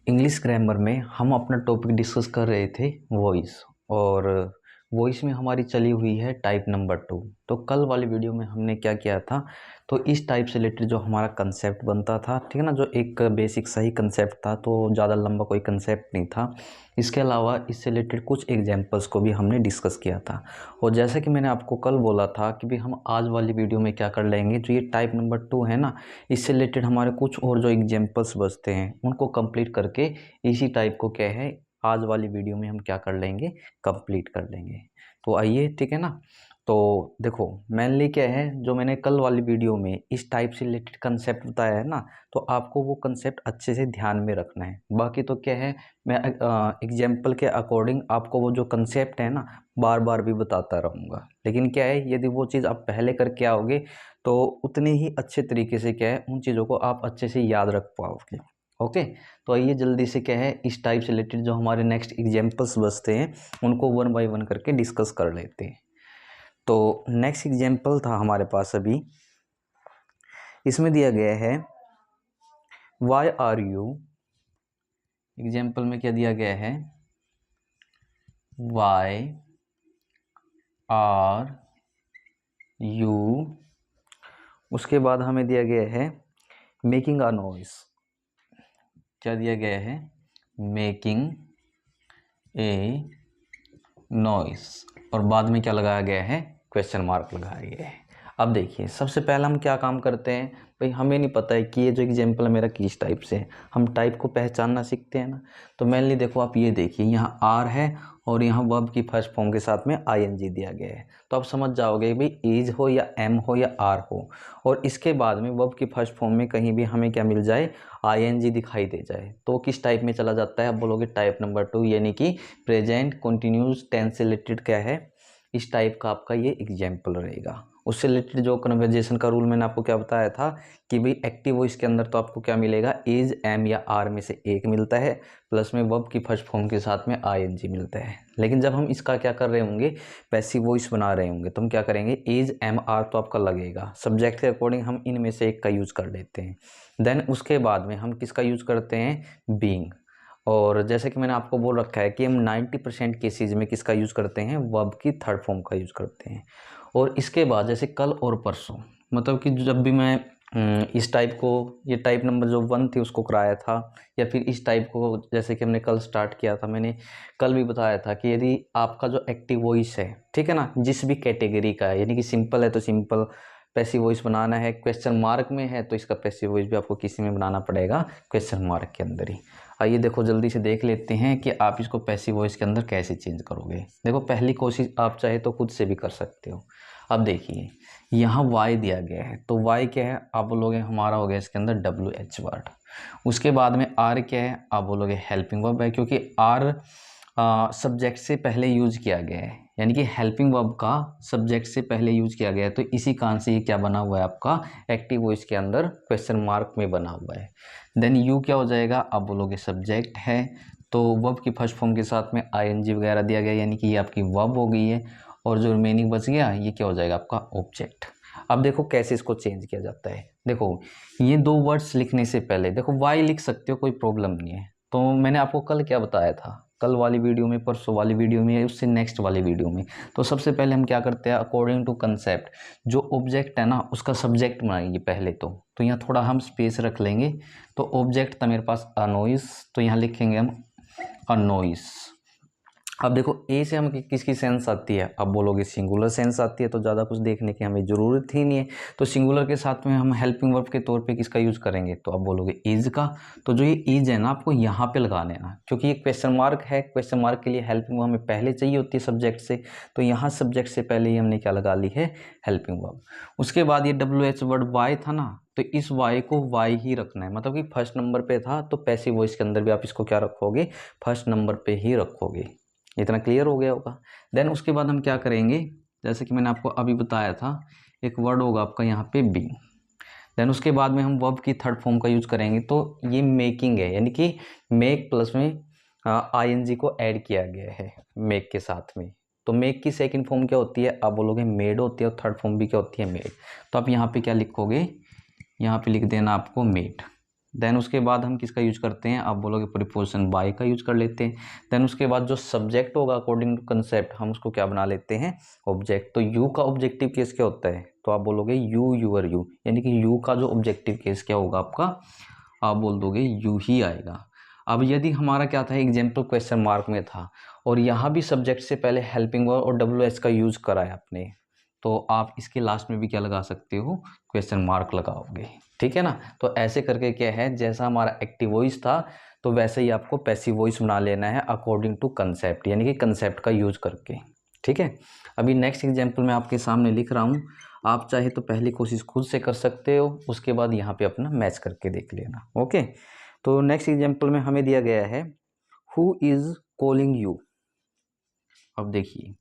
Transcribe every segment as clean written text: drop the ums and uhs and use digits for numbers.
English grammar में हम अपना टॉपिक डिस्कस कर रहे थे वॉइस, और वॉइस में हमारी चली हुई है टाइप नंबर 2। तो कल वाली वीडियो में हमने क्या किया था, तो इस टाइप से रिलेटेड जो हमारा कंसेप्ट बनता था, ठीक है ना, जो एक बेसिक सही कंसेप्ट था, तो ज़्यादा लंबा कोई कंसेप्ट नहीं था। इसके अलावा इससे रिलेटेड कुछ एग्जांपल्स को भी हमने डिस्कस किया था। और जैसे कि मैंने आपको कल बोला था कि भी हम आज वाली वीडियो में क्या कर लेंगे, जो ये टाइप नंबर 2 है ना, इससे रिलेटेड हमारे कुछ और जो एग्जांपल्स बचते हैं उनको कंप्लीट करके इसी टाइप को क्या है आज वाली वीडियो में हम क्या कर लेंगे, कंप्लीट कर लेंगे। तो आइए, ठीक है ना। तो देखो, मेनली क्या है, जो मैंने कल वाली वीडियो में इस टाइप से रिलेटेड कंसेप्ट बताया है ना, तो आपको वो कंसेप्ट अच्छे से ध्यान में रखना है। बाकी तो क्या है, मैं एग्जाम्पल के अकॉर्डिंग आपको वो जो कंसेप्ट है ना बार बार भी बताता रहूँगा। लेकिन क्या है, यदि वो चीज़ आप पहले करके आओगे तो उतने ही अच्छे तरीके से क्या है उन चीज़ों को आप अच्छे से याद रख पाओगे। ओके, तो आइए जल्दी से क्या है इस टाइप से रिलेटेड जो हमारे नेक्स्ट एग्जाम्पल्स बचते हैं उनको वन बाय वन करके डिस्कस कर लेते हैं। तो नेक्स्ट एग्जाम्पल था हमारे पास अभी, इसमें दिया गया है वाई आर यू। एग्जाम्पल में क्या दिया गया है, वाई आर यू। उसके बाद हमें दिया गया है मेकिंग अ नॉइस। क्या दिया गया है, मेकिंग ए नॉइस, और बाद में क्या लगाया गया है, क्वेश्चन मार्क लगाया गया है। अब देखिए, सबसे पहला हम क्या काम करते हैं भाई, हमें नहीं पता है कि ये जो एग्जाम्पल है मेरा किस टाइप से है, हम टाइप को पहचानना सीखते हैं ना। तो मेनली देखो, आप ये देखिए, यहाँ आर है और यहाँ वर्ब की फर्स्ट फॉर्म के साथ में आईएनजी दिया गया है। तो आप समझ जाओगे भाई, इज हो या एम हो या आर हो, और इसके बाद में वर्ब की फर्स्ट फॉर्म में कहीं भी हमें क्या मिल जाए, आईएनजी दिखाई दे जाए, तो वो किस टाइप में चला जाता है, आप बोलोगे टाइप नंबर 2, यानी कि प्रेजेंट कंटिन्यूस टेंस से रिलेटेड क्या है, इस टाइप का आपका ये एग्जाम्पल रहेगा। उससे रिलेटेड जो कन्वर्जेशन का रूल मैंने आपको क्या बताया था कि भाई एक्टिव वॉइस के अंदर तो आपको क्या मिलेगा, इज, एम या आर में से एक मिलता है, प्लस में वर्ब की फर्स्ट फॉर्म के साथ में आईएनजी मिलता है। लेकिन जब हम इसका क्या कर रहे होंगे, पैसिव वॉइस बना रहे होंगे, तो हम क्या करेंगे, इज, एम, आर तो आपका लगेगा, सब्जेक्ट के अकॉर्डिंग हम इनमें से एक का यूज़ कर लेते हैं। देन उसके बाद में हम किसका यूज़ करते हैं, बीइंग। और जैसे कि मैंने आपको बोल रखा है कि हम 90% केसेज में किसका यूज़ करते हैं, वर्ब की थर्ड फॉर्म का यूज़ करते हैं। और इसके बाद जैसे कल और परसों, मतलब कि जब भी मैं इस टाइप को, ये टाइप नंबर जो 1 थी उसको कराया था, या फिर इस टाइप को जैसे कि हमने कल स्टार्ट किया था, मैंने कल भी बताया था कि यदि आपका जो एक्टिव वॉइस है, ठीक है ना, जिस भी कैटेगरी का है, यानी कि सिंपल है तो सिंपल पैसिव वॉइस बनाना है, क्वेश्चन मार्क में है तो इसका पैसिव वॉइस भी आपको किसी में बनाना पड़ेगा, क्वेश्चन मार्क के अंदर ही। आइए देखो, जल्दी से देख लेते हैं कि आप इसको पैसिव वॉइस के अंदर कैसे चेंज करोगे। देखो, पहली कोशिश आप चाहे तो खुद से भी कर सकते हो। अब देखिए, यहाँ वाई दिया गया है, तो वाई क्या है, आप बोलोगे हमारा हो गया इसके अंदर WH वर्ड। उसके बाद में आर क्या है, आप बोलोगे हेल्पिंग वर्ब है, क्योंकि आर सब्जेक्ट से पहले यूज किया गया है, यानी कि हेल्पिंग वर्ब का सब्जेक्ट से पहले यूज किया गया है, तो इसी कारण से ये क्या बना हुआ है आपका एक्टिव वॉइस के अंदर क्वेश्चन मार्क में बना हुआ है। देन यू क्या हो जाएगा, आप बोलोगे सब्जेक्ट है, तो वर्ब की फर्स्ट फॉर्म के साथ में आईएनजी वगैरह दिया गया, यानी कि ये आपकी वर्ब हो गई है, और जो रिमेनिंग बच गया ये क्या हो जाएगा, आपका ऑब्जेक्ट। अब देखो कैसे इसको चेंज किया जाता है। देखो, ये दो वर्ड्स लिखने से पहले देखो वाई लिख सकते हो, कोई प्रॉब्लम नहीं है। तो मैंने आपको कल क्या बताया था, कल वाली वीडियो में, परसों वाली वीडियो में, उससे नेक्स्ट वाली वीडियो में, तो सबसे पहले हम क्या करते हैं, अकॉर्डिंग टू कंसेप्ट, जो ऑब्जेक्ट है ना उसका सब्जेक्ट बनाएंगे पहले। तो यहाँ थोड़ा हम स्पेस रख लेंगे। तो ऑब्जेक्ट था मेरे पास अ नॉइस, तो यहाँ लिखेंगे हम अ नॉइस। अब देखो, ए से हम किसकी सेंस आती है, अब बोलोगे सिंगुलर सेंस आती है, तो ज़्यादा कुछ देखने की हमें ज़रूरत ही नहीं है। तो सिंगुलर के साथ में हम हेल्पिंग वर्ब के तौर पे किसका यूज़ करेंगे, तो अब बोलोगे इज का। तो जो ये इज है ना, आपको यहाँ पे लगा लेना, क्योंकि ये क्वेश्चन मार्क है, क्वेश्चन मार्क के लिए हेल्पिंग वर्ब हमें पहले चाहिए होती है सब्जेक्ट से, तो यहाँ सब्जेक्ट से पहले ही हमने क्या लगा ली है, हेल्पिंग वर्ब। उसके बाद ये WH वर्ड वाई था ना, तो इस वाई को वाई ही रखना है, मतलब कि फर्स्ट नंबर पे था, तो पैसिव वॉइस के अंदर भी आप इसको क्या रखोगे, फर्स्ट नंबर पे ही रखोगे। इतना क्लियर हो गया होगा। देन उसके बाद हम क्या करेंगे, जैसे कि मैंने आपको अभी बताया था, एक वर्ड होगा आपका यहाँ पे बी। देन उसके बाद में हम वर्ब की थर्ड फॉर्म का यूज करेंगे, तो ये मेकिंग है, यानी कि मेक प्लस में आईएनजी को ऐड किया गया है मेक के साथ में। तो मेक की सेकंड फॉर्म क्या होती है, आप बोलोगे मेड होती है, और थर्ड फॉर्म भी क्या होती है, मेड। तो आप यहाँ पे क्या लिखोगे, यहाँ पे लिख देना आपको मेड। देन उसके बाद हम किसका यूज करते हैं, आप बोलोगे प्रीपोजिशन बाय का यूज कर लेते हैं। देन उसके बाद जो सब्जेक्ट होगा अकॉर्डिंग टू कंसेप्ट हम उसको क्या बना लेते हैं, ऑब्जेक्ट। तो यू का ऑब्जेक्टिव केस क्या होता है, तो आप बोलोगे यू यूअर यू, यानी कि यू का जो ऑब्जेक्टिव केस क्या होगा आपका, आप बोल दोगे यू ही आएगा। अब यदि हमारा क्या था, एग्जाम्पल क्वेश्चन मार्क में था और यहाँ भी सब्जेक्ट से पहले हेल्पिंग वर्ब और WH का यूज करा है आपने, तो आप इसके लास्ट में भी क्या लगा सकते हो, क्वेश्चन मार्क लगाओगे, ठीक है ना। तो ऐसे करके क्या है, जैसा हमारा एक्टिव वॉइस था तो वैसे ही आपको पैसिव वॉइस बना लेना है अकॉर्डिंग टू कंसेप्ट, यानी कि कंसेप्ट का यूज करके, ठीक है। अभी नेक्स्ट एग्जाम्पल मैं आपके सामने लिख रहा हूँ, आप चाहे तो पहली कोशिश खुद से कर सकते हो, उसके बाद यहाँ पे अपना मैच करके देख लेना, ओके। तो नेक्स्ट एग्जाम्पल में हमें दिया गया है हु इज कॉलिंग यू। अब देखिए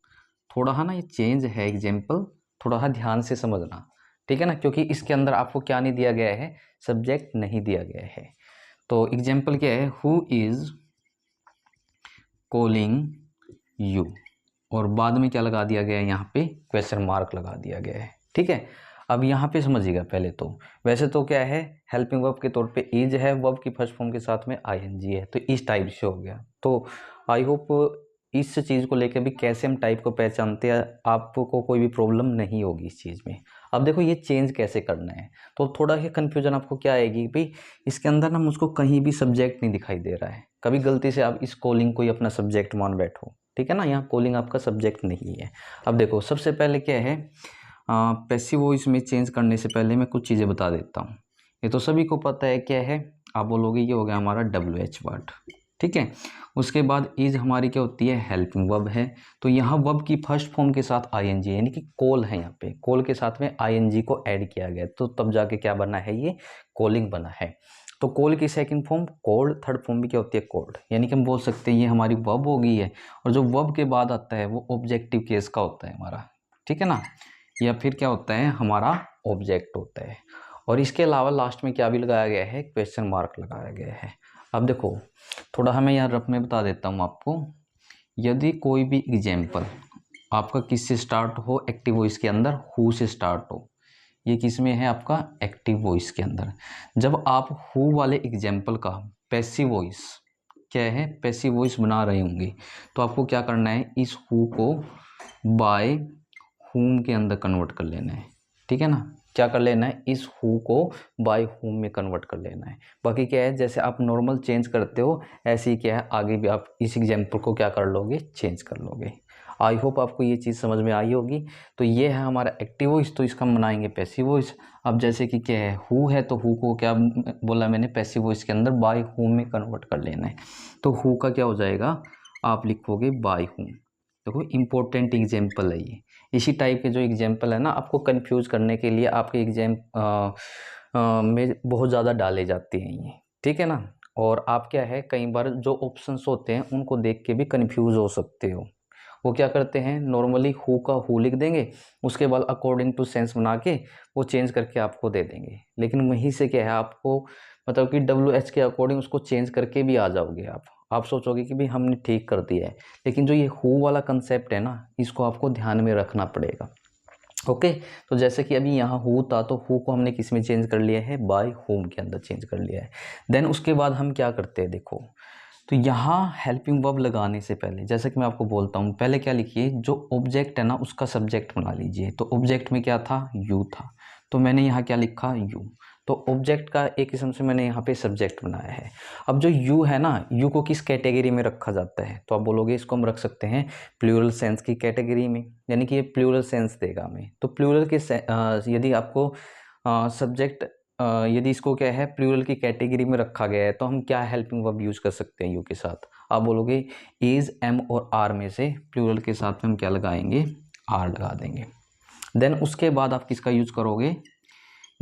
थोड़ा है ना, ये चेंज है एग्जाम्पल, थोड़ा सा ध्यान से समझना, ठीक है ना, क्योंकि इसके अंदर आपको क्या नहीं दिया गया है, सब्जेक्ट नहीं दिया गया है। तो एग्जाम्पल क्या है, हु इज कॉलिंग यू, और बाद में क्या लगा दिया गया है, यहाँ पे क्वेश्चन मार्क लगा दिया गया है, ठीक है। अब यहाँ पे समझिएगा पहले तो, वैसे तो क्या है, हेल्पिंग वर्ब के तौर पे इज है, वर्ब की फर्स्ट फॉर्म के साथ में ING है, तो इस टाइप से हो गया। तो आई होप इस चीज़ को लेकर भी कैसे हम टाइप को पहचानते हैं, आपको कोई भी प्रॉब्लम नहीं होगी इस चीज़ में। अब देखो ये चेंज कैसे करना है, तो थोड़ा ही कन्फ्यूजन आपको क्या आएगी भाई, इसके अंदर ना मुझको कहीं भी सब्जेक्ट नहीं दिखाई दे रहा है, कभी गलती से आप इस कॉलिंग को ही अपना सब्जेक्ट मान बैठो, ठीक है ना, यहाँ कॉलिंग आपका सब्जेक्ट नहीं है। अब देखो सबसे पहले क्या है, पैसिव वॉइस में चेंज करने से पहले मैं कुछ चीज़ें बता देता हूँ। ये तो सभी को पता है क्या है, आप बोलोगे ये हो गया हमारा WH वर्ड, ठीक है। उसके बाद इज हमारी क्या होती है, हेल्पिंग वर्ब है, तो यहाँ वर्ब की फर्स्ट फॉर्म के साथ ING यानी कि कॉल है, यहाँ पे कॉल के साथ में ING को ऐड किया गया, तो तब जाके क्या बना है, ये कॉलिंग बना है। तो कॉल की second form called, third form भी क्या होती है, कॉल्ड, यानी कि हम बोल सकते हैं ये हमारी वर्ब हो गई है, और जो वर्ब के बाद आता है वो ऑब्जेक्टिव केस का होता है हमारा, ठीक है ना, या फिर क्या होता है, हमारा ऑब्जेक्ट होता है। और इसके अलावा लास्ट में क्या भी लगाया गया है, क्वेश्चन मार्क लगाया गया है। अब देखो थोड़ा हमें यहाँ रफ में बता देता हूँ आपको, यदि कोई भी एग्जाम्पल आपका किससे स्टार्ट हो, एक्टिव वॉइस के अंदर हु से स्टार्ट हो, ये किस में है आपका, एक्टिव वॉइस के अंदर। जब आप हु वाले एग्जाम्पल का पैसिव वॉइस क्या है, पैसिव वॉइस बना रहे होंगे, तो आपको क्या करना है, इस हु को बाय हुम के अंदर कन्वर्ट कर लेना है, ठीक है ना, क्या कर लेना है, इस हु को बाय हुम में कन्वर्ट कर लेना है। बाकी क्या है, जैसे आप नॉर्मल चेंज करते हो ऐसे ही क्या है, आगे भी आप इस एग्जाम्पल को क्या कर लोगे, चेंज कर लोगे। आई होप आपको ये चीज़ समझ में आई होगी। तो ये है हमारा एक्टिव वॉइस, तो इसका हम बनाएंगे पैसिव वॉइस। अब जैसे कि क्या है, तो हु को क्या बोला मैंने, पैसिव वॉइस के अंदर बाय हुम में कन्वर्ट कर लेना है। तो हु का क्या हो जाएगा, आप लिखोगे बाय हुम। देखो इंपॉर्टेंट एग्जाम्पल है ये, इसी टाइप के जो एग्जाम्पल है ना, आपको कंफ्यूज करने के लिए आपके एग्जाम में बहुत ज़्यादा डाले जाते हैं ये, ठीक है ना। और आप क्या है, कई बार जो ऑप्शंस होते हैं उनको देख के भी कंफ्यूज हो सकते हो। वो क्या करते हैं, नॉर्मली हु का हु लिख देंगे, उसके बाद अकॉर्डिंग टू सेंस बना के वो चेंज करके आपको दे देंगे, लेकिन वहीं से क्या है आपको, मतलब कि WH के अकॉर्डिंग उसको चेंज करके भी आ जाओगे आप सोचोगे कि भाई हमने ठीक कर दिया है, लेकिन जो ये हु वाला कंसेप्ट है ना, इसको आपको ध्यान में रखना पड़ेगा, ओके। तो जैसे कि अभी यहाँ हु था, तो हु को हमने किस में चेंज कर लिया है, बाय होम के अंदर चेंज कर लिया है। देन उसके बाद हम क्या करते हैं, देखो तो यहाँ हेल्पिंग वर्ब लगाने से पहले, जैसे कि मैं आपको बोलता हूँ, पहले क्या लिखिए, जो ऑब्जेक्ट है ना उसका सब्जेक्ट बना लीजिए। तो ऑब्जेक्ट में क्या था, यू था, तो मैंने यहाँ क्या लिखा, यू। तो ऑब्जेक्ट का एक किस्म से मैंने यहाँ पे सब्जेक्ट बनाया है। अब जो यू है ना, यू को किस कैटेगरी में रखा जाता है, तो आप बोलोगे इसको हम रख सकते हैं प्लूरल सेंस की कैटेगरी में, यानी कि ये प्लूरल सेंस देगा हमें। तो प्लूरल के यदि आपको सब्जेक्ट यदि इसको क्या है, प्लूरल की कैटेगरी में रखा गया है, तो हम क्या हेल्पिंग वर्ब यूज़ कर सकते हैं यू के साथ, आप बोलोगे इज, एम और आर में से प्लूरल के साथ में हम क्या लगाएंगे, आर लगा देंगे। देन उसके बाद आप किसका यूज़ करोगे,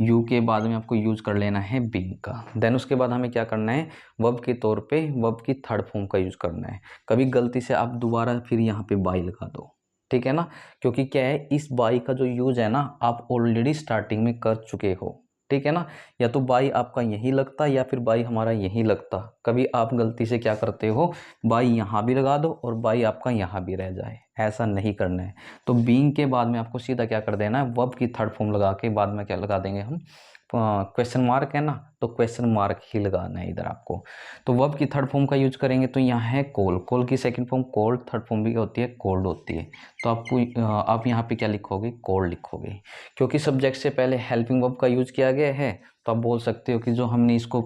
यू के बाद में आपको यूज़ कर लेना है बीइंग का। देन उसके बाद हमें क्या करना है, वर्ब के तौर पे वर्ब की थर्ड फॉर्म का यूज़ करना है। कभी गलती से आप दोबारा फिर यहाँ पे बाई लगा दो, ठीक है ना, क्योंकि क्या है, इस बाई का जो यूज़ है ना आप ऑलरेडी स्टार्टिंग में कर चुके हो, ठीक है ना। या तो बाई आपका यहीं लगता या फिर बाई हमारा यहीं लगता, कभी आप गलती से क्या करते हो, बाई यहाँ भी लगा दो और बाई आपका यहाँ भी रह जाए, ऐसा नहीं करना है। तो बीइंग के बाद में आपको सीधा क्या कर देना है, वर्ब की थर्ड फॉर्म लगा के बाद में क्या लगा देंगे हम, क्वेश्चन मार्क है ना, तो क्वेश्चन मार्क ही लगाना है इधर आपको। तो वर्ब की थर्ड फॉर्म का यूज करेंगे तो यहाँ है कॉल, कॉल की second form called, third form भी क्या होती है, कॉल्ड होती है। तो आपको आप यहाँ पे क्या लिखोगे, कॉल्ड लिखोगे। क्योंकि सब्जेक्ट से पहले हेल्पिंग वर्ब का यूज किया गया है, तो आप बोल सकते हो कि जो हमने इसको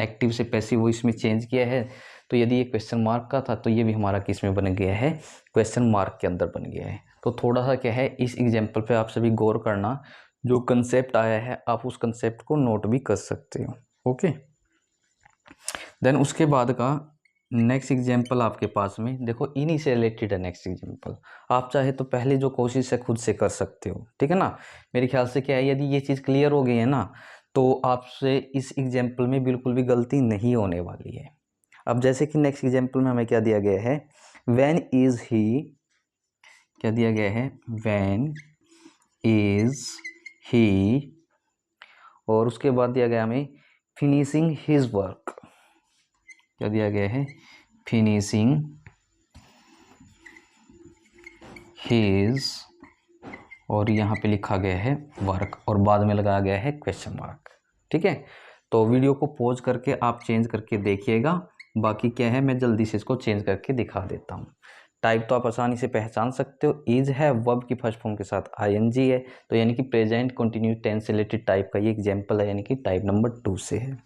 एक्टिव से पैसिव वॉइस में चेंज किया है, तो यदि ये क्वेश्चन मार्क का था तो ये भी हमारा किस में बन गया है, क्वेश्चन मार्क के अंदर बन गया है। तो थोड़ा सा क्या है, इस एग्जाम्पल पे आप सभी गौर करना, जो कंसेप्ट आया है आप उस कंसेप्ट को नोट भी कर सकते हो। ओके, देन उसके बाद का नेक्स्ट एग्जाम्पल आपके पास में देखो, इन्हीं से रिलेटेड है नेक्स्ट एग्जाम्पल। आप चाहे तो पहले जो कोशिश है खुद से कर सकते हो, ठीक है ना। मेरे ख्याल से क्या है, यदि ये चीज़ क्लियर हो गई है ना, तो आपसे इस एग्जाम्पल में बिल्कुल भी गलती नहीं होने वाली है। अब जैसे कि नेक्स्ट एग्जाम्पल में हमें क्या दिया गया है, व्हेन इज ही, क्या दिया गया है, व्हेन इज ही, और उसके बाद दिया गया हमें फिनिशिंग हिज वर्क, क्या दिया गया है, फिनिशिंग हिज, और यहाँ पे लिखा गया है वर्क, और बाद में लगाया गया है क्वेश्चन मार्क। ठीक है, तो वीडियो को पॉज करके आप चेंज करके देखिएगा। बाकी क्या है, मैं जल्दी से इसको चेंज करके दिखा देता हूँ। टाइप तो आप आसानी से पहचान सकते हो, इज है, वर्ब की फर्स्ट फॉर्म के साथ आईएनजी है, तो यानी कि प्रेजेंट कंटिन्यूस टेंस से रिलेटेड टाइप का ये एग्जाम्पल है, यानी कि टाइप नंबर 2 से है।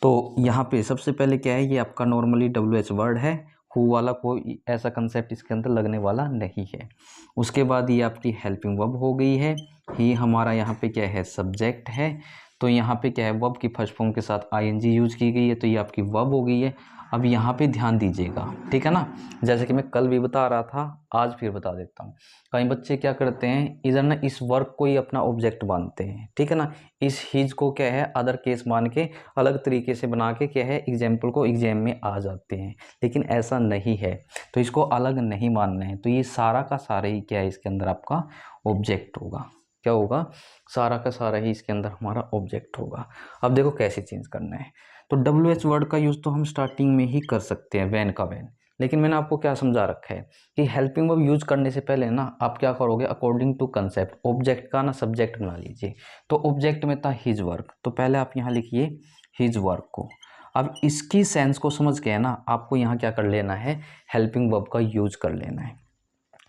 तो यहाँ पे सबसे पहले क्या है, ये आपका नॉर्मली WH वर्ड है, हु वाला कोई ऐसा कंसेप्ट इसके अंदर लगने वाला नहीं है। उसके बाद ये आपकी हेल्पिंग वर्ब हो गई है, ही हमारा यहाँ पे क्या है, सब्जेक्ट है, तो यहाँ पे क्या है, वर्ब की फर्स्ट फॉर्म के साथ आईएनजी यूज की गई है, तो ये आपकी वर्ब हो गई है। अब यहाँ पे ध्यान दीजिएगा, ठीक है ना, जैसे कि मैं कल भी बता रहा था, आज फिर बता देता हूँ। कई बच्चे क्या करते हैं, इधर ना इस वर्क को ही अपना ऑब्जेक्ट मानते हैं, ठीक है ना, इस हिज को क्या है, अदर केस मान के अलग तरीके से बना के क्या है, एग्जाम्पल को एग्जाम में आ जाते हैं, लेकिन ऐसा नहीं है। तो इसको अलग नहीं मानना है, तो ये सारा का सारा ही क्या है, इसके अंदर आपका ऑब्जेक्ट होगा। क्या होगा, सारा का सारा ही इसके अंदर हमारा ऑब्जेक्ट होगा। अब देखो कैसे चेंज करना है। तो WH वर्ड का यूज़ तो हम स्टार्टिंग में ही कर सकते हैं, वैन का वैन, लेकिन मैंने आपको क्या समझा रखा है कि हेल्पिंग वर्ब यूज करने से पहले ना आप क्या करोगे, अकॉर्डिंग टू कंसेप्ट ऑब्जेक्ट का ना सब्जेक्ट बना लीजिए। तो ऑब्जेक्ट में था हिज वर्क, तो पहले आप यहाँ लिखिए हिज वर्क को। अब इसकी सेंस को समझ के है ना, आपको यहाँ क्या कर लेना है, हेल्पिंग वर्ब का यूज कर लेना है।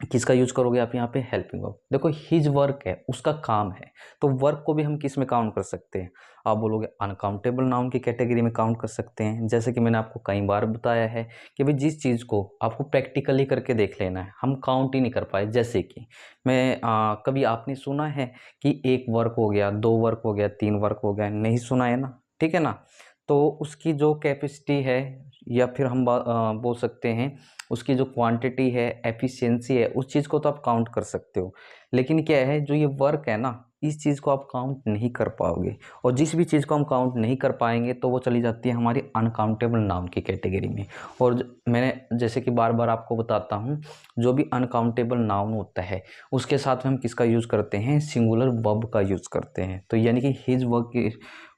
किसका यूज करोगे आप यहाँ पे, हेल्पिंग वर्ब। देखो हिज वर्क है, उसका काम है, तो वर्क को भी हम किस में काउंट कर सकते हैं, आप बोलोगे अनकाउंटेबल नाउन की कैटेगरी में काउंट कर सकते हैं। जैसे कि मैंने आपको कई बार बताया है कि भाई जिस चीज़ को आपको प्रैक्टिकली करके देख लेना है, हम काउंट ही नहीं कर पाए। जैसे कि मैं कभी आपने सुना है कि एक वर्क हो गया, 2 वर्क हो गया, 3 वर्क हो गया, नहीं सुना है ना, ठीक है ना। तो उसकी जो कैपेसिटी है, या फिर हम बोल सकते हैं उसकी जो क्वांटिटी है, एफिशिएंसी है, उस चीज़ को तो आप काउंट कर सकते हो। लेकिन क्या है, जो ये वर्क है ना, इस चीज़ को आप काउंट नहीं कर पाओगे, और जिस भी चीज़ को हम काउंट नहीं कर पाएंगे तो वो चली जाती है हमारी अनकाउंटेबल नाउन की कैटेगरी में। और मैंने जैसे कि बार बार आपको बताता हूँ, जो भी अनकाउंटेबल नाउन होता है उसके साथ में हम किसका यूज़ करते हैं, सिंगुलर वर्ब का यूज़ करते हैं। तो यानी कि हिज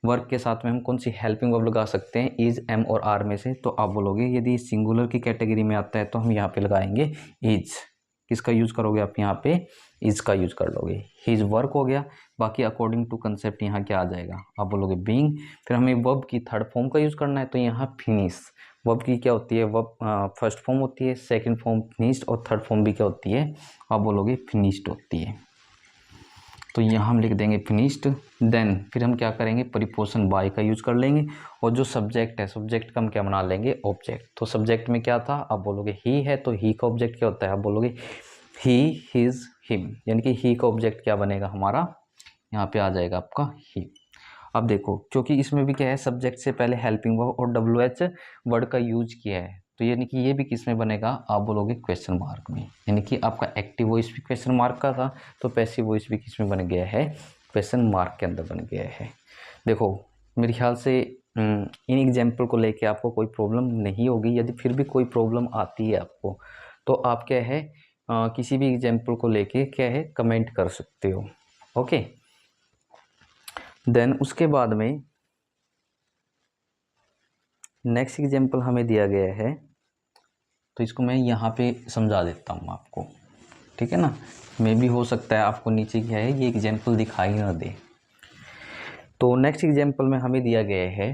वर्क के साथ में हम कौन सी हेल्पिंग वर्ब लगा सकते हैं, इज, एम और आर में से। तो आप बोलोगे यदि सिंगुलर की कैटेगरी में आता है तो हम यहाँ पे लगाएंगे इज। किसका यूज़ करोगे आप यहाँ पे, इज का यूज़ कर लोगे। हिज वर्क हो गया, बाकी अकॉर्डिंग टू कंसेप्ट यहाँ क्या आ जाएगा, आप बोलोगे बीइंग। फिर हमें वर्ब की थर्ड फॉर्म का यूज़ करना है, तो यहाँ फिनिश। वर्ब की क्या होती है, वर्ब फर्स्ट फॉर्म होती है, सेकंड फॉर्म फिनिश्ड, और थर्ड फॉर्म भी क्या होती है, आप बोलोगे फिनिश्ड होती है। तो यहाँ हम लिख देंगे फिनिश्ड। देन फिर हम क्या करेंगे, प्रीपोजिशन बाय का यूज कर लेंगे, और जो सब्जेक्ट है, सब्जेक्ट का हम क्या बना लेंगे, ऑब्जेक्ट। तो सब्जेक्ट में क्या था, आप बोलोगे ही है, तो ही का ऑब्जेक्ट क्या होता है, आप बोलोगे ही, हिज, हिम, यानी कि ही का ऑब्जेक्ट क्या बनेगा हमारा, यहाँ पे आ जाएगा आपका ही। अब देखो, क्योंकि इसमें भी क्या है, सब्जेक्ट से पहले हेल्पिंग वर्ब और WH वर्ड का यूज किया है, तो यानी कि ये भी किस में बनेगा, आप बोलोगे क्वेश्चन मार्क में। यानी कि आपका एक्टिव वॉइस भी क्वेश्चन मार्क का था, तो पैसिव वॉइस भी किस में बन गया है, क्वेश्चन मार्क के अंदर बन गया है। देखो मेरे ख्याल से इन एग्जाम्पल को लेके आपको कोई प्रॉब्लम नहीं होगी। यदि फिर भी कोई प्रॉब्लम आती है आपको, तो आप क्या है, किसी भी एग्जाम्पल को लेके क्या है, कमेंट कर सकते हो। ओके, देन उसके बाद में नेक्स्ट एग्जाम्पल हमें दिया गया है, तो इसको मैं यहाँ पे समझा देता हूँ आपको, ठीक है ना। मे भी हो सकता है आपको नीचे क्या है, ये एग्जाम्पल दिखाई ना दे। तो नेक्स्ट एग्जाम्पल में हमें दिया गया है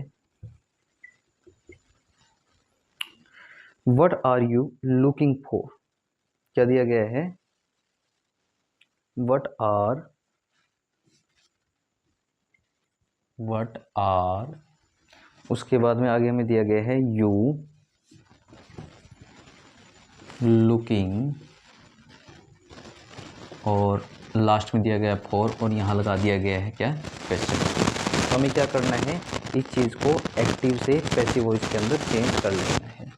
what are you looking for. क्या दिया गया है? व्हाट आर, उसके बाद में आगे हमें दिया गया है यू लुकिंग, और लास्ट में दिया गया फॉर, और यहाँ लगा दिया गया है क्या? क्वेश्चन। तो हमें क्या करना है, इस चीज़ को एक्टिव से पैसिव वॉइस के अंदर चेंज कर लेना है।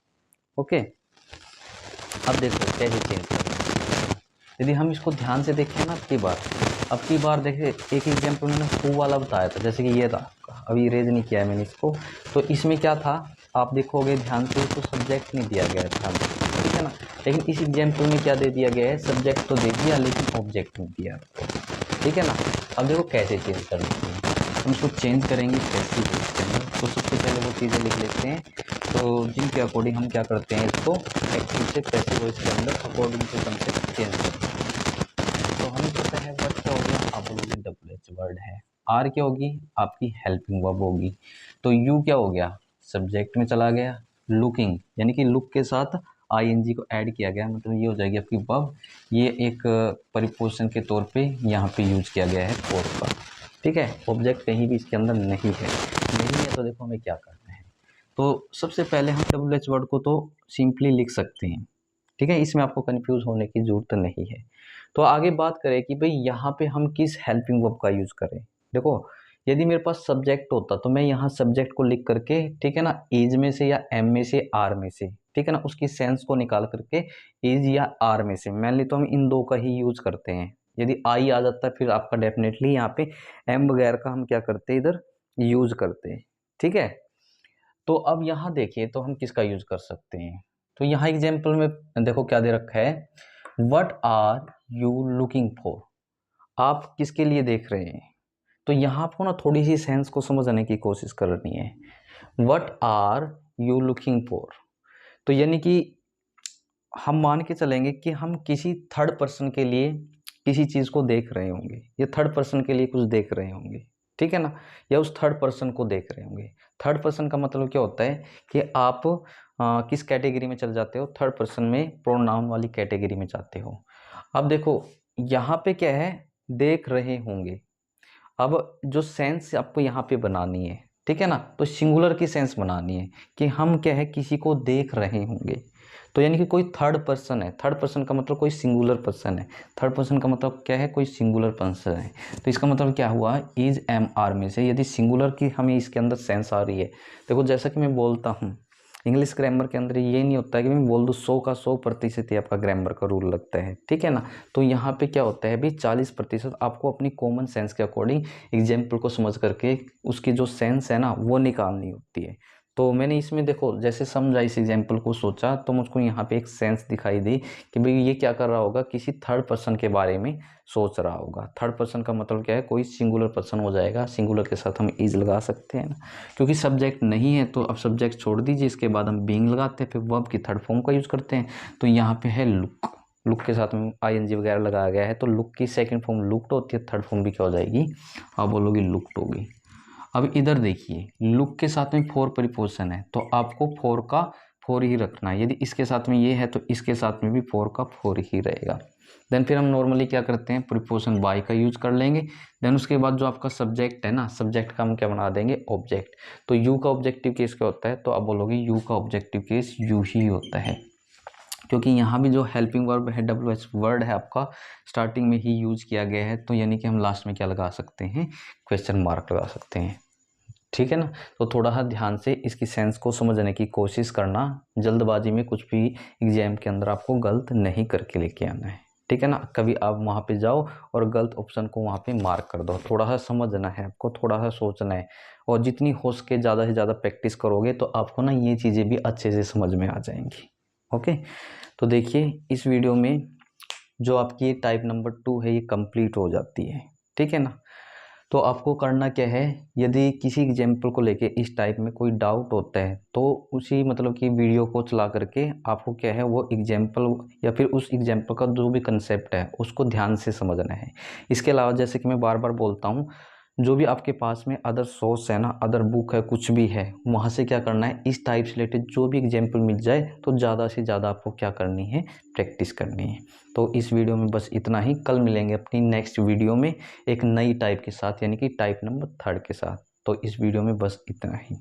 ओके, अब देखो कैसे चेंज करना है। यदि हम इसको ध्यान से देखें ना, अब की बार देखे एक एग्जाम्पल मैंने हु वाला बताया था, जैसे कि ये था, अभी इरेज नहीं किया है मैंने इसको। तो इसमें क्या था, आप देखोगे ध्यान से, तो सब्जेक्ट नहीं दिया गया था, ठीक है ना। लेकिन इस एग्जाम्पल में क्या दे दिया गया है, सब्जेक्ट तो दे दिया लेकिन ऑब्जेक्ट नहीं दिया, ठीक है ना। अब देखो कैसे चेंज करना है, हम इसको चेंज करेंगे पैसिव वॉइस के अंदर। तो सबसे पहले वो चीज़ें लिख लेते हैं, तो जिनके अकॉर्डिंग हम क्या करते हैं, इसको एक्टिव से पैसिव वॉइस के अंदर अकॉर्डिंग टू कंसेप्ट चेंज करते हैं। तो हमें पता है वर्ड क्या हो गया, आप बोलोगे WH वर्ड है। आर क्या होगी, आपकी हेल्पिंग वर्ब होगी। तो यू क्या हो गया, सब्जेक्ट में चला गया। लुकिंग यानी कि लुक के साथ ING को ऐड किया गया, मतलब ये हो जाएगी आपकी वर्ब। ये एक परिपोजिशन के तौर पे यहाँ पे यूज किया गया है फॉर का, ठीक है। ऑब्जेक्ट कहीं भी इसके अंदर नहीं है, तो देखो हमें क्या करना है। तो सबसे पहले हम WH वर्ड को तो सिंपली लिख सकते हैं, ठीक है, इसमें आपको कंफ्यूज होने की जरूरत नहीं है। तो आगे बात करें कि भाई यहाँ पे हम किस हेल्पिंग वर्ब का यूज करें। देखो यदि मेरे पास सब्जेक्ट होता तो मैं यहाँ सब्जेक्ट को लिख करके, ठीक है ना, इज में से या एम में से आर में से, ठीक है ना, उसकी सेंस को निकाल करके इज या आर में से, मेनली तो हम इन दो का ही यूज करते हैं। यदि आई आ जाता है फिर आपका डेफिनेटली यहाँ पे एम वगैरह का हम क्या करते हैं, इधर यूज करते हैं, ठीक है। तो अब यहाँ देखिए तो हम किसका यूज कर सकते हैं। तो यहाँ एग्जाम्पल में देखो क्या दे रखा है, what are you looking for, आप किसके लिए देख रहे हैं। तो यहाँ आपको ना थोड़ी सी सेंस को समझने की कोशिश करनी है। What are you looking for, तो यानी कि हम मान के चलेंगे कि हम किसी थर्ड पर्सन के लिए किसी चीज़ को देख रहे होंगे, या थर्ड पर्सन के लिए कुछ देख रहे होंगे, ठीक है ना, या उस थर्ड पर्सन को देख रहे होंगे। थर्ड पर्सन का मतलब क्या होता है कि आप किस कैटेगरी में चल जाते हो, थर्ड पर्सन में प्रोनाउन वाली कैटेगरी में जाते हो। अब देखो यहाँ पे क्या है, देख रहे होंगे। अब जो सेंस आपको यहाँ पे बनानी है, ठीक है ना, तो सिंगुलर की सेंस बनानी है कि हम क्या है, किसी को देख रहे होंगे। तो यानी कि कोई थर्ड पर्सन है, थर्ड पर्सन का मतलब कोई सिंगुलर पर्सन है, थर्ड पर्सन का मतलब क्या है, कोई सिंगुलर पर्सन है। तो इसका मतलब क्या हुआ, इज एम आर में से यदि सिंगुलर की हमें इसके अंदर सेंस आ रही है। देखो जैसा कि मैं बोलता हूँ, इंग्लिश ग्रामर के अंदर ये नहीं होता है कि मैं बोल दूँ 100 का 100% ही आपका ग्रामर का रूल लगता है, ठीक है ना। तो यहाँ पे क्या होता है भी 40% आपको अपनी कॉमन सेंस के अकॉर्डिंग एग्जाम्पल को समझ करके उसकी जो सेंस है ना वो निकालनी होती है। तो मैंने इसमें देखो जैसे समझा, इस एग्जाम्पल को सोचा तो मुझको यहाँ पे एक सेंस दिखाई दी कि भाई ये क्या कर रहा होगा, किसी थर्ड पर्सन के बारे में सोच रहा होगा। थर्ड पर्सन का मतलब क्या है, कोई सिंगुलर पर्सन हो जाएगा, सिंगुलर के साथ हम इज लगा सकते हैं ना, क्योंकि सब्जेक्ट नहीं है तो अब सब्जेक्ट छोड़ दीजिए, इसके बाद हम बीइंग लगाते हैं, फिर वर्ब की थर्ड फॉर्म का यूज़ करते हैं। तो यहाँ पे है लुक, लुक के साथ में ING वगैरह लगाया गया है, तो लुक की सेकंड फॉर्म लुक्ड होती है, थर्ड फॉर्म भी क्या हो जाएगी, आप बोलोगी लुक्ड होगी। अब इधर देखिए लुक के साथ में फॉर प्रीपोजिशन है, तो आपको फॉर का फॉर ही रखना है। यदि इसके साथ में ये है तो इसके साथ में भी फॉर का फॉर ही रहेगा। देन फिर हम नॉर्मली क्या करते हैं, प्रीपोजिशन बाय का यूज कर लेंगे। देन उसके बाद जो आपका सब्जेक्ट है ना, सब्जेक्ट का हम क्या बना देंगे, ऑब्जेक्ट। तो यू का ऑब्जेक्टिव केस क्या होता है, तो आप बोलोगे यू का ऑब्जेक्टिव केस यू ही होता है, क्योंकि यहाँ भी जो हेल्पिंग वर्ब है WH वर्ड है आपका स्टार्टिंग में ही यूज किया गया है। तो यानी कि हम लास्ट में क्या लगा सकते हैं, क्वेश्चन मार्क लगा सकते हैं, ठीक है ना। तो थोड़ा सा ध्यान से इसकी सेंस को समझने की कोशिश करना, जल्दबाजी में कुछ भी एग्जाम के अंदर आपको गलत नहीं करके लेके आना है, ठीक है ना। कभी आप वहाँ पे जाओ और गलत ऑप्शन को वहाँ पे मार्क कर दो, थोड़ा सा समझना है आपको, थोड़ा सा सोचना है, और जितनी हो सके ज़्यादा से ज़्यादा प्रैक्टिस करोगे तो आपको ना ये चीज़ें भी अच्छे से समझ में आ जाएंगी। ओके, तो देखिए इस वीडियो में जो आपकी टाइप नंबर 2 है ये कंप्लीट हो जाती है, ठीक है ना। तो आपको करना क्या है, यदि किसी एग्जाम्पल को लेके इस टाइप में कोई डाउट होता है तो उसी मतलब कि वीडियो को चला करके आपको क्या है वो एग्जाम्पल या फिर उस एग्जाम्पल का जो भी कंसेप्ट है उसको ध्यान से समझना है। इसके अलावा जैसे कि मैं बार बार बोलता हूँ, जो भी आपके पास में अदर सोर्स है ना, अदर बुक है, कुछ भी है, वहाँ से क्या करना है, इस टाइप से रिलेटेड जो भी एग्जाम्पल मिल जाए तो ज़्यादा से ज़्यादा आपको क्या करनी है, प्रैक्टिस करनी है। तो इस वीडियो में बस इतना ही। कल मिलेंगे अपनी नेक्स्ट वीडियो में एक नई टाइप के साथ, यानी कि टाइप नंबर 3 के साथ। तो इस वीडियो में बस इतना ही।